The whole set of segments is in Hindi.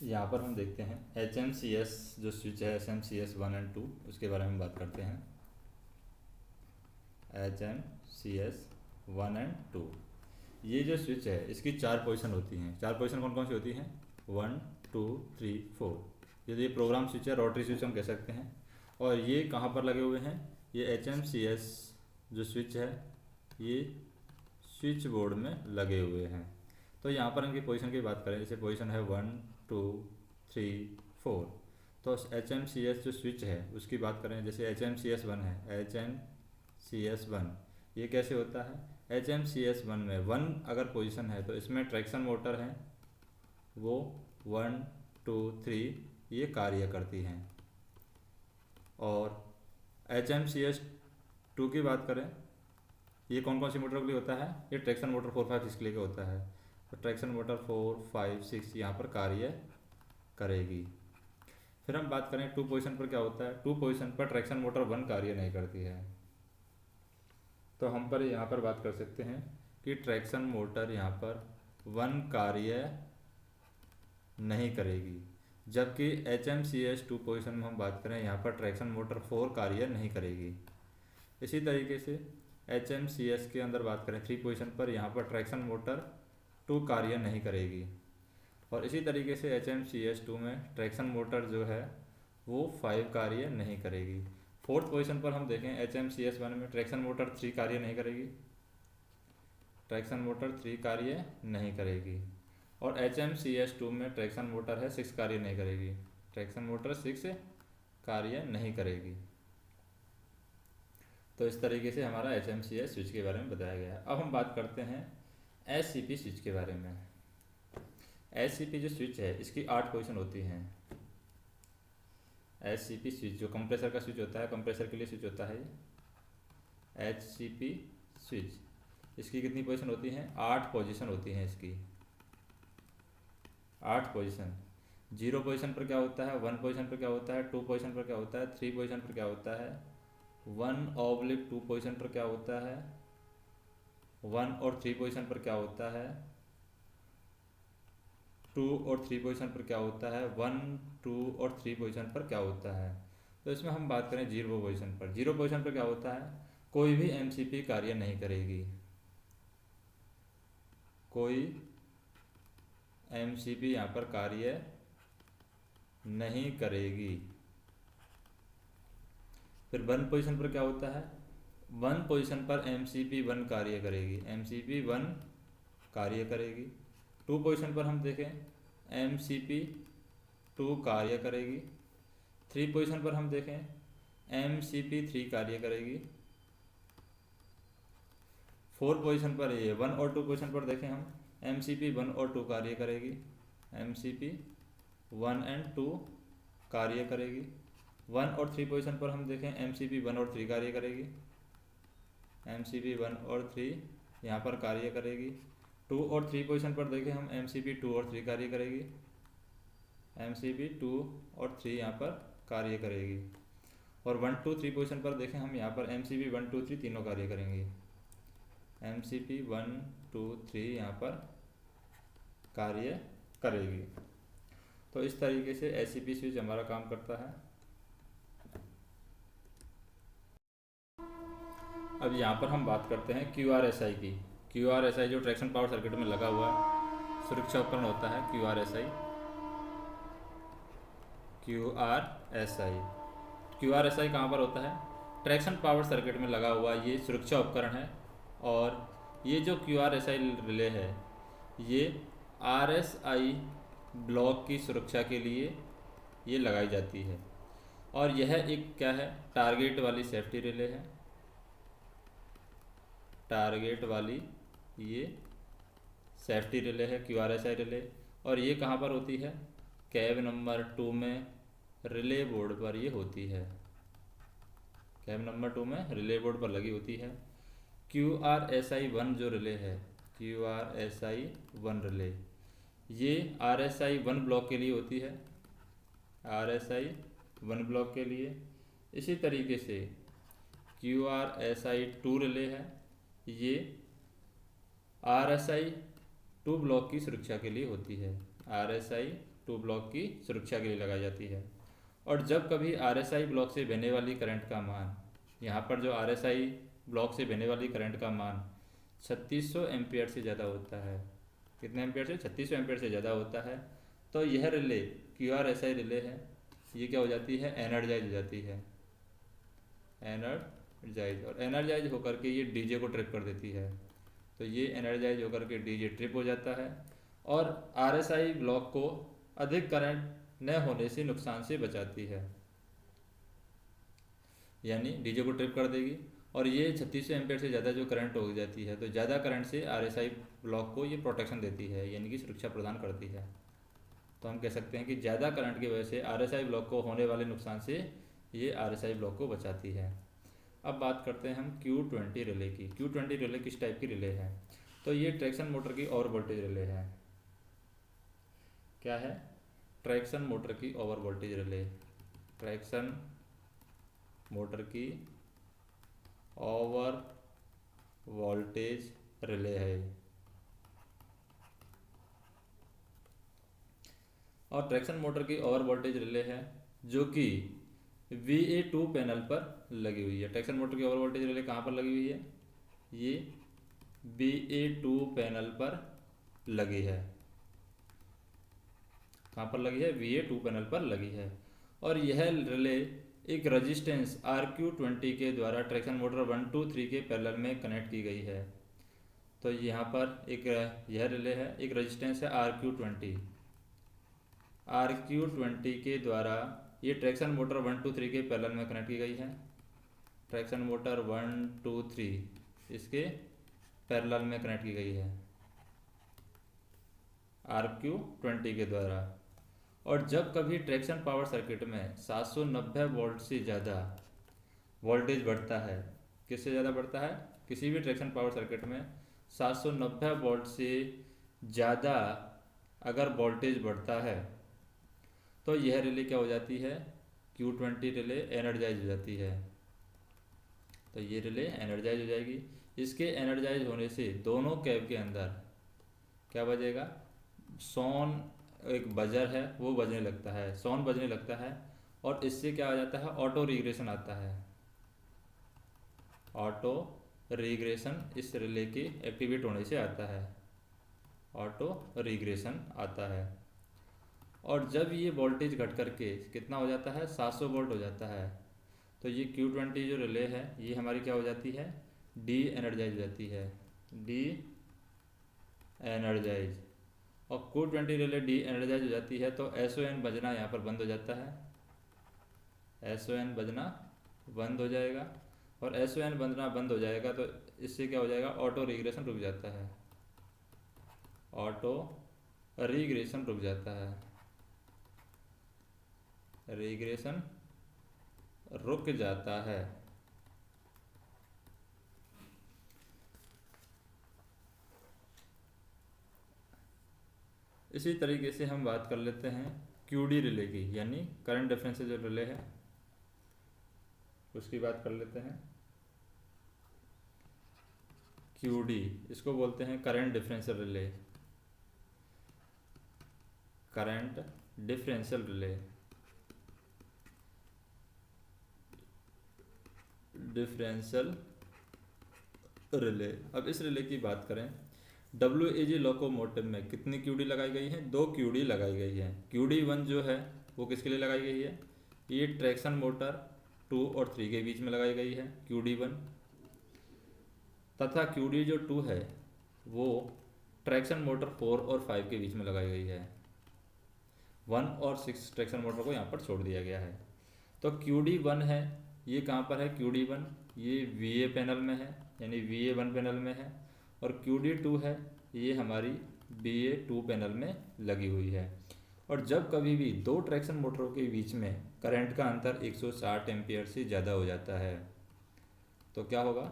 यहाँ पर हम देखते हैं HMCS जो स्विच है HMCS 1 एंड 2 उसके बारे में बात करते हैं। HMCS 1 एंड 2 ये जो स्विच है इसकी 4 पोजीशन होती हैं। 4 पोजीशन कौन कौन सी होती हैं? 1 2 3 4। ये प्रोग्राम स्विच है, रोटरी स्विच हम कह सकते हैं। और ये कहाँ पर लगे हुए हैं? ये HMCS जो स्विच है ये स्विच बोर्ड में लगे हुए हैं। तो यहाँ पर इनकी पोजीशन की बात करें, जैसे पोजीशन है 1 2 3 4। तो HMCS जो स्विच है उसकी बात करें, जैसे HMCS 1 है, HMCS 1 ये कैसे होता है? HMCS 1 में 1 अगर पोजीशन है तो इसमें ट्रैक्शन मोटर है, वो 1 2 3 ये कार्य करती हैं। और HMCS 2 की बात करें, ये कौन कौन सी मोटर के लिए होता है? ये ट्रैक्शन मोटर 4 5 6 के लिए होता है। तो ट्रैक्शन मोटर 4 5 6 यहाँ पर कार्य करेगी। फिर हम बात करें 2 पोजीशन पर क्या होता है? 2 पोजीशन पर ट्रैक्शन मोटर 1 कार्य नहीं करती है। तो हम पर यहाँ पर बात कर सकते हैं कि ट्रैक्शन मोटर यहाँ पर 1 कार्य नहीं करेगी, जबकि HMCS 2 पोजीशन में हम बात करें यहाँ पर ट्रैक्शन मोटर 4 कार्य नहीं करेगी। इसी तरीके से HMCS के अंदर बात करें 3 पोजीशन पर, यहाँ पर ट्रैक्शन मोटर 2 कार्य नहीं करेगी। और इसी तरीके से HMCS 2 में ट्रैक्शन मोटर जो है वो 5 कार्य नहीं करेगी। 4th पोजीशन पर हम देखें HMCS 1 में ट्रैक्शन मोटर 3 कार्य नहीं करेगी, ट्रैक्शन मोटर 3 कार्य नहीं करेगी। और HMCS 2 में ट्रैक्शन मोटर है 6 कार्य नहीं करेगी, ट्रैक्शन मोटर 6 कार्य नहीं करेगी। तो इस तरीके से हमारा HMCS स्विच के बारे में बताया गया है। अब हम बात करते हैं SCP स्विच के बारे में। SCP जो स्विच है इसकी 8 पोजीशन होती हैं। SCP स्विच जो कंप्रेसर का स्विच होता है, कंप्रेसर के लिए स्विच होता है ये HCP स्विच, इसकी कितनी पोजीशन होती हैं? 8 पोजीशन होती हैं इसकी, 8 पोजीशन। 0 पोजीशन पर क्या होता है? 1 पोजीशन पर क्या होता है? 2 पोजीशन पर क्या होता है? 3 पोजीशन पर क्या होता है? 1/2 पोजीशन पर क्या होता है? 1 और 3 पोजीशन पर क्या होता है? 2 और 3 पोजीशन पर क्या होता है? 1 2 और 3 पोजीशन पर क्या होता है? तो इसमें हम बात करें 0 पोजीशन पर। 0 पोजीशन पर क्या होता है? कोई भी MCP कार्य नहीं करेगी, कोई MCP यहाँ पर कार्य नहीं करेगी। फिर 1 पोजीशन पर क्या होता है? 1 पोजीशन पर MCP 1 कार्य करेगी, MCP 1 कार्य करेगी। 2 पोजीशन पर हम देखें MCP 2 कार्य करेगी। 3 पोजीशन पर हम देखें MCP 3 कार्य करेगी। 4 पोजीशन पर ये 1 और 2 पोजीशन पर देखें हम MCP 1 और 2 कार्य करेगी, MCP 1 एंड 2 कार्य करेगी। 1 और 3 पोजीशन पर हम देखें MCP 1 और 3 कार्य करेगी, MCP 1 और 3 यहाँ पर कार्य करेगी। 2 और 3 पोजीशन पर देखें हम MCP 2 और 3 कार्य करेगी, MCP 2 और 3 यहाँ पर कार्य करेगी। और 1 2 3 पोजीशन पर देखें हम यहाँ पर MCP 1 2 3 तीनों कार्य करेंगी, MCP 1 2 3 यहाँ पर कार्य करेगी। तो इस तरीके से SCP स्विच हमारा काम करता है। अब यहाँ पर हम बात करते हैं QRSI की। QRSI जो ट्रैक्शन पावर सर्किट में लगा हुआ सुरक्षा उपकरण होता है, QRSI। QRSI कहाँ पर होता है? ट्रैक्शन पावर सर्किट में लगा हुआ ये सुरक्षा उपकरण है। और ये जो QRSI रिले है ये RSI ब्लॉक की सुरक्षा के लिए ये लगाई जाती है। और यह एक क्या है? टारगेट वाली सेफ्टी रिले है, टारगेट वाली ये सेफ्टी रिले है QRSI रिले। और ये कहाँ पर होती है? कैब नंबर 2 में रिले बोर्ड पर ये होती है, कैब नंबर 2 में रिले बोर्ड पर लगी होती है। QRSI 1 जो रिले है, QRSI 1 रिले ये RSI 1 ब्लॉक के लिए होती है, RSI 1 ब्लॉक के लिए। इसी तरीके से QRSI 2 रिले है, ये RSI 2 ब्लॉक की सुरक्षा के लिए होती है, RSI टू ब्लॉक की सुरक्षा के लिए लगाई जाती है। और जब कभी RSI ब्लॉक से बहने वाली करंट का मान, यहाँ पर जो RSI ब्लॉक से बहने वाली करंट का मान 3600 एम्पियर से ज़्यादा होता है, कितने एम्पियर से, 3600 एम्पियर से ज़्यादा होता है, तो यह रिले QRSI रिले है, ये क्या हो जाती है, एनर्जाइज हो जाती है, एनर्जाइज। और एनर्जाइज होकर के ये डीजे को ट्रिप कर देती है, तो ये एनर्जाइज होकर के डीजे ट्रिप हो जाता है और RSI ब्लॉक को अधिक करंट न होने से नुकसान से बचाती है, यानी डीजे को ट्रिप कर देगी। और ये 3600 एम्पियर से ज़्यादा जो करंट हो जाती है, तो ज़्यादा करंट से RSI ब्लॉक को ये प्रोटेक्शन देती है, यानी कि सुरक्षा प्रदान करती है। तो हम कह सकते हैं कि ज़्यादा करंट की वजह से RSI ब्लॉक को होने वाले नुकसान से ये RSI ब्लॉक को बचाती है। अब बात करते हैं हम Q20 रिले की। Q20 रिले किस टाइप की रिले है, तो ये ट्रैक्शन मोटर की ओवर वोल्टेज रिले है। क्या है, ट्रैक्शन मोटर की over voltage relay, traction motor की ओवर वोल्टेज रिले है। और ट्रैक्शन मोटर की ओवर वोल्टेज रिले है जो कि VA2 पैनल पर लगी हुई है। ट्रैक्शन मोटर की ओवर वोल्टेज रिले कहाँ पर लगी हुई है, ये VA2 पैनल पर लगी है। कहाँ पर लगी है, VA2 पैनल पर लगी है। और यह रिले एक रजिस्टेंस RQ20 के द्वारा ट्रैक्शन मोटर 1, 2, 3 के पैरेलल में कनेक्ट की गई है। तो यहाँ पर एक यह रिले है, एक रजिस्टेंस है RQ20 के द्वारा ये ट्रैक्शन मोटर 1, 2, 3 के पैरेलल में कनेक्ट की गई है। ट्रैक्शन मोटर 1, 2, 3 इसके पैरेलल में कनेक्ट की गई है RQ20 के द्वारा। और जब कभी ट्रैक्शन पावर सर्किट में 790 वोल्ट से ज़्यादा वोल्टेज बढ़ता है, किससे ज़्यादा बढ़ता है, किसी भी ट्रैक्शन पावर सर्किट में 790 वोल्ट से ज़्यादा अगर वोल्टेज बढ़ता है, तो यह रिले क्या हो जाती है, Q20 रिले एनर्जाइज हो जाती है। तो ये रिले एनर्जाइज हो जाएगी। इसके एनर्जाइज होने से दोनों कैब के अंदर क्या बजेगा, सोन एक बजर है वो बजने लगता है, सोन बजने लगता है। और इससे क्या आ जाता है, ऑटो रिग्रेशन आता है, ऑटो रिग्रेशन इस रिले के एक्टिवेट होने से आता है, ऑटो रिग्रेशन आता है। और जब ये वोल्टेज घट करके कितना हो जाता है, 700 वोल्ट हो जाता है, तो ये Q20 जो रिले है ये हमारी क्या हो जाती है, डी एनर्जाइज हो जाती है, डी एनर्जाइज। और Q20 रिले डी एनर्जाइज हो जाती है तो SON बजना यहाँ पर बंद हो जाता है, SON बजना बंद हो जाएगा। और SON बजना बंद हो जाएगा तो इससे क्या हो जाएगा, ऑटो रिग्रेशन रुक जाता है, ऑटो रिग्रेशन रुक जाता है, रिग्रेशन रुक जाता है। इसी तरीके से हम बात कर लेते हैं QD रिले की, यानी करंट डिफरेंशियल जो रिले है उसकी बात कर लेते हैं। QD इसको बोलते हैं current differential relay, current differential relay, differential relay. अब इस रिले की बात करें, WAG लोकोमोटिव में कितनी QD लगाई गई है, 2 QD लगाई गई है। QD1 जो है वो किसके लिए लगाई गई है, ये ट्रैक्शन मोटर 2 और 3 के बीच में लगाई गई है QD1। तथा QD जो 2 है वो ट्रैक्शन मोटर 4 और 5 के बीच में लगाई गई है, 1 और 6 ट्रैक्शन मोटर को यहाँ पर छोड़ दिया गया है। तो QD1 है ये कहाँ पर है, QD1 ये VA पैनल में है, यानी VA1 पैनल में है। और QD2 है ये हमारी VA2 पैनल में लगी हुई है। और जब कभी भी दो ट्रैक्शन मोटरों के बीच में करंट का अंतर 160 एम्पियर से ज़्यादा हो जाता है, तो क्या होगा,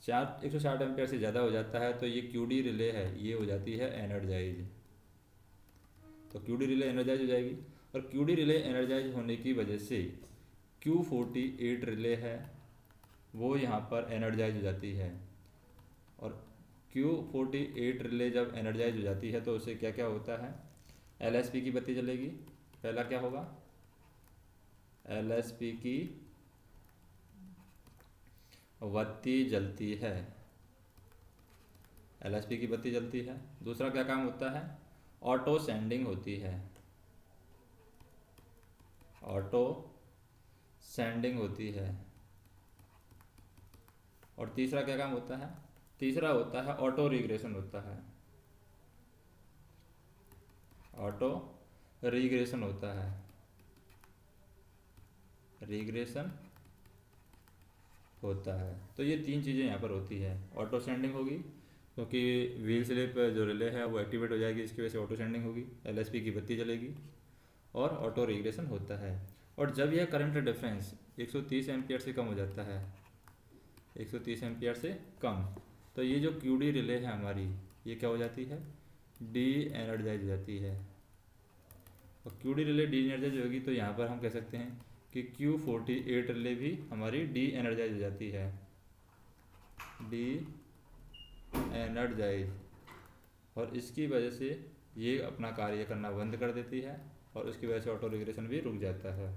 160 एम्पियर से ज़्यादा हो जाता है तो ये QD रिले है ये हो जाती है एनर्जाइज। तो QD रिले एनर्जाइज हो जाएगी। और QD रिले एनर्जाइज होने की वजह से Q48 रिले है वो यहाँ पर एनर्जाइज हो जाती है। और Q48 रिले जब एनर्जाइज हो जाती है तो उससे क्या क्या होता है, LSP की बत्ती जलेगी, पहला क्या होगा, LSP की बत्ती जलती है, LSP की बत्ती जलती है। दूसरा क्या काम होता है, ऑटो सेंडिंग होती है, ऑटो सेंडिंग होती है। और तीसरा क्या काम होता है, तीसरा होता है ऑटो रिग्रेशन होता है, ऑटो रिग्रेशन होता है, रिग्रेशन होता है। तो ये तीन चीज़ें यहाँ पर होती है, ऑटो सेंडिंग होगी क्योंकि व्हील स्लिप जो रिले है वो एक्टिवेट हो जाएगी, इसकी वजह से ऑटो सेंडिंग होगी, LSP की बत्ती जलेगी, और ऑटो रिग्रेशन होता है। और जब यह करंट डिफरेंस 130 एम्पियर से कम हो जाता है, 130 एम्पियर से कम, तो ये जो QD रिले है हमारी, ये क्या हो जाती है, डी एनर्जाइज हो जाती है। और QD रिले डी एनर्जाइज होगी तो यहाँ पर हम कह सकते हैं कि Q48 रिले भी हमारी डी एनर्जाइज हो जाती है, डी एनर्जाइज। और इसकी वजह से ये अपना कार्य करना बंद कर देती है और उसकी वजह से ऑटो रेगुलेशन भी रुक जाता है।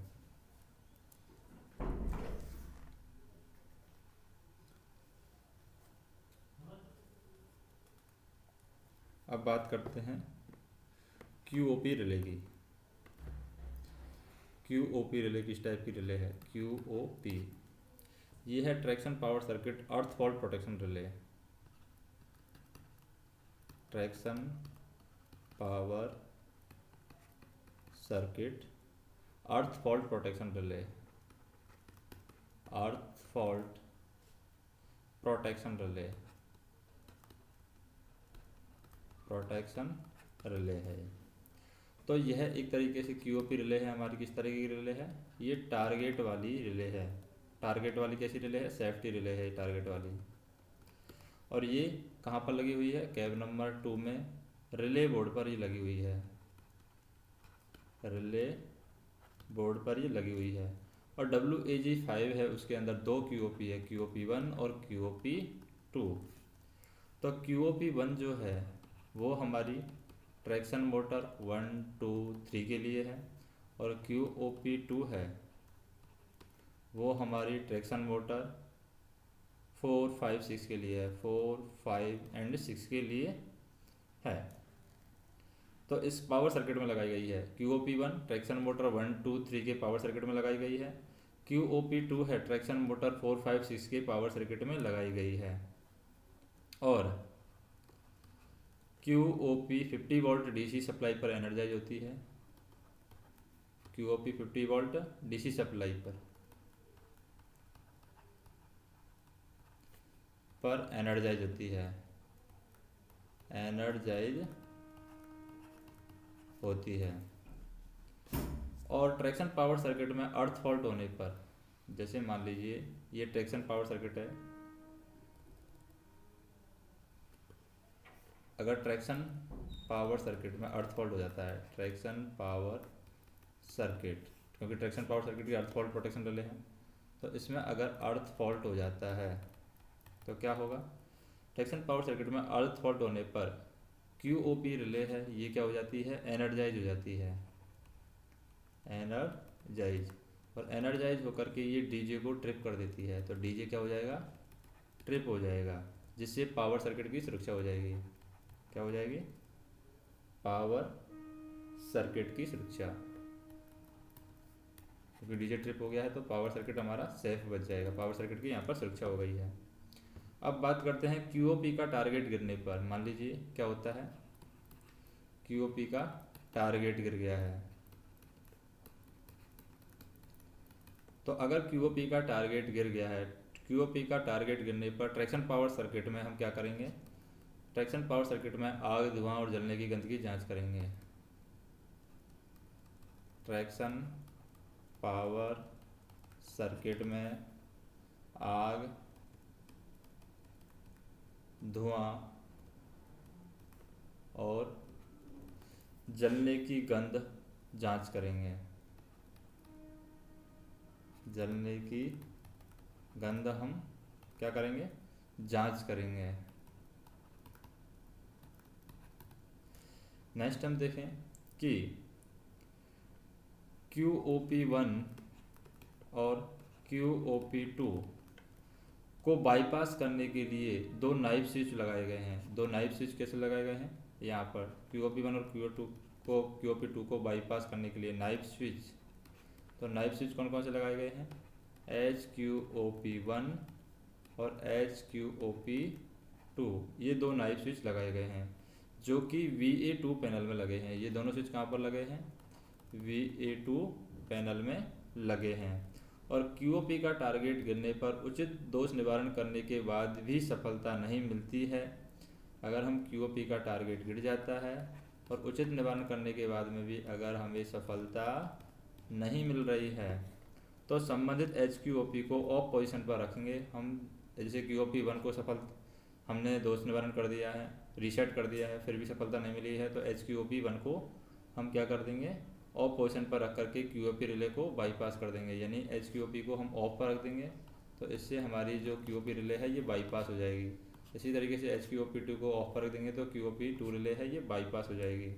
अब बात करते हैं QOP रिले की। QOP रिले किस टाइप की रिले है, QOP ये है ट्रैक्शन पावर सर्किट अर्थ fault protection relay, traction power circuit अर्थ फॉल्ट प्रोटेक्शन रिले, अर्थ fault protection relay, protection relay है। तो यह एक तरीके से QOP रिले है हमारी। किस तरीके की रिले है, ये टारगेट वाली रिले है। टारगेट वाली कैसी रिले है, सेफ्टी रिले है टारगेट वाली। और ये कहाँ पर लगी हुई है, कैब नंबर 2 में रिले बोर्ड पर ये लगी हुई है, रिले बोर्ड पर ये लगी हुई है। और WAG5 है, उसके अंदर दो QOP है, QOP1 और QOP2। तो QOP1 जो है वो हमारी ट्रैक्शन मोटर 1, 2, 3 के लिए है, और QOP2 है वो हमारी ट्रैक्शन मोटर 4, 5, 6 के लिए है, 4, 5 एंड 6 के लिए है। तो इस पावर सर्किट में लगाई गई है। QOP1 ट्रैक्शन मोटर 1, 2, 3 के पावर सर्किट में लगाई गई है। QOP2 है ट्रैक्शन मोटर 4, 5, 6 के पावर सर्किट में लगाई गई है। और QOP 50 वोल्ट DC सप्लाई पर एनर्जाइज होती है, QOP 50 वोल्ट DC सप्लाई पर एनर्जाइज होती है, एनर्जाइज होती है। और ट्रैक्शन पावर सर्किट में अर्थ फॉल्ट होने पर, जैसे मान लीजिए ये ट्रैक्शन पावर सर्किट है, अगर ट्रैक्शन पावर सर्किट में अर्थ फॉल्ट हो जाता है, ट्रैक्शन पावर सर्किट, क्योंकि ट्रैक्शन पावर सर्किट की अर्थ फॉल्ट प्रोटेक्शन रिले हैं, तो इसमें अगर अर्थ फॉल्ट हो जाता है तो क्या होगा, ट्रैक्शन पावर सर्किट में अर्थ फॉल्ट होने पर QOP रिले है ये क्या हो जाती है, एनर्जाइज हो जाती है, एनर्जाइज। और एनर्जाइज होकर के ये DJ को ट्रिप कर देती है, तो DJ क्या हो जाएगा, ट्रिप हो जाएगा, जिससे पावर सर्किट की सुरक्षा हो जाएगी। क्या हो जाएगी, पावर सर्किट की सुरक्षा, क्योंकि DJ ट्रिप हो गया है तो पावर सर्किट हमारा सेफ बच जाएगा, पावर सर्किट की यहाँ पर सुरक्षा हो गई है। अब बात करते हैं QOP का टारगेट गिरने पर। मान लीजिए क्या होता है, QOP का टारगेट गिर गया है, तो अगर QOP का टारगेट गिर गया है, QOP का टारगेट गिरने पर ट्रैक्शन पावर सर्किट में हम क्या करेंगे, ट्रैक्शन पावर सर्किट में आग, धुआं और जलने की गंदगी जांच करेंगे। ट्रैक्शन पावर सर्किट में आग, धुआं और जलने की गंध जांच करेंगे, जलने की गंध हम क्या करेंगे, जांच करेंगे। नेक्स्ट हम देखें कि QOP1 और QOP2 को बाईपास करने के लिए दो नाइफ स्विच लगाए गए हैं। दो नाइफ स्विच कैसे लगाए गए हैं? यहाँ पर QOP1 और QOP2 को बाईपास करने के लिए नाइफ स्विच। तो नाइफ स्विच कौन कौन से लगाए गए हैं? HQOP1 और HQOP2, ये दो नाइफ स्विच लगाए गए हैं जो कि VA2 पैनल में लगे हैं। ये दोनों स्विच कहाँ पर लगे हैं? VA2 पैनल में लगे हैं। और QOP का टारगेट गिरने पर उचित दोष निवारण करने के बाद भी सफलता नहीं मिलती है। अगर हम QOP का टारगेट गिर जाता है और उचित निवारण करने के बाद में भी अगर हमें सफलता नहीं मिल रही है तो संबंधित HQOP को ऑफ पोजीशन पर रखेंगे हम। जैसे QOP1 को हमने दोष निवारण कर दिया है, रीसेट कर दिया है, फिर भी सफलता नहीं मिली है, तो HQOP1 को हम क्या कर देंगे? ऑफ पोजीशन पर रख करके QOP रिले को बाईपास कर देंगे, यानी HQOP को हम ऑफ पर रख देंगे। तो इससे हमारी जो QOP रिले है ये बाईपास हो जाएगी। इसी तरीके से HQOP2 को ऑफ पर रख देंगे तो QOP2 रिले है ये बाईपास हो जाएगी।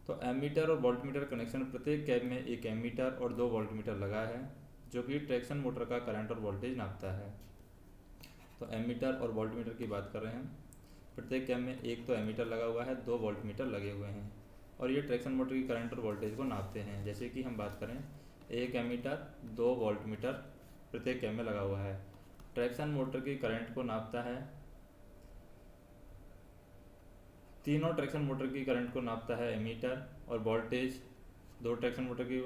तो एमीटर और वोल्टमीटर कनेक्शन, प्रत्येक कैब में एक एमीटर और 2 वोल्टमीटर लगा है जो कि ट्रैक्शन मोटर का करंट और वोल्टेज नापता है। तो एमीटर और वोल्टमीटर की बात कर रहे हैं। प्रत्येक कैब में एक तो एमीटर लगा हुआ है, 2 वोल्टमीटर लगे हुए हैं और ये ट्रैक्शन मोटर की करंट और वोल्टेज को नापते हैं। जैसे कि हम बात करें, एक एमीटर 2 वोल्टमीटर प्रत्येक कैब में लगा हुआ है। ट्रैक्शन मोटर की करंट को नापता है, तीनों ट्रैक्शन मोटर की करंट को नापता है एमीटर, और वोल्टेज 2 ट्रैक्शन मोटर की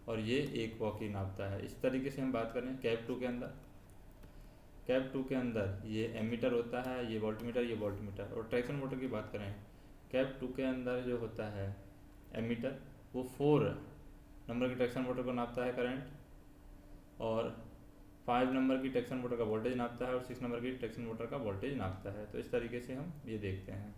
और ये एक वॉकी नापता है। इस तरीके से हम बात करें कैब 2 के अंदर, कैब 2 के अंदर ये एमीटर होता है, ये वोल्टमीटर। और ट्रैक्शन मोटर की बात करें, कैब 2 के अंदर जो होता है एमीटर, वो 4 नंबर की ट्रैक्शन मोटर को नापता है करंट, और 5 नंबर की ट्रैक्शन मोटर का वोल्टेज नापता है, और 6 नंबर की ट्रैक्शन मोटर का वोल्टेज नापता है। तो इस तरीके से हम ये देखते हैं।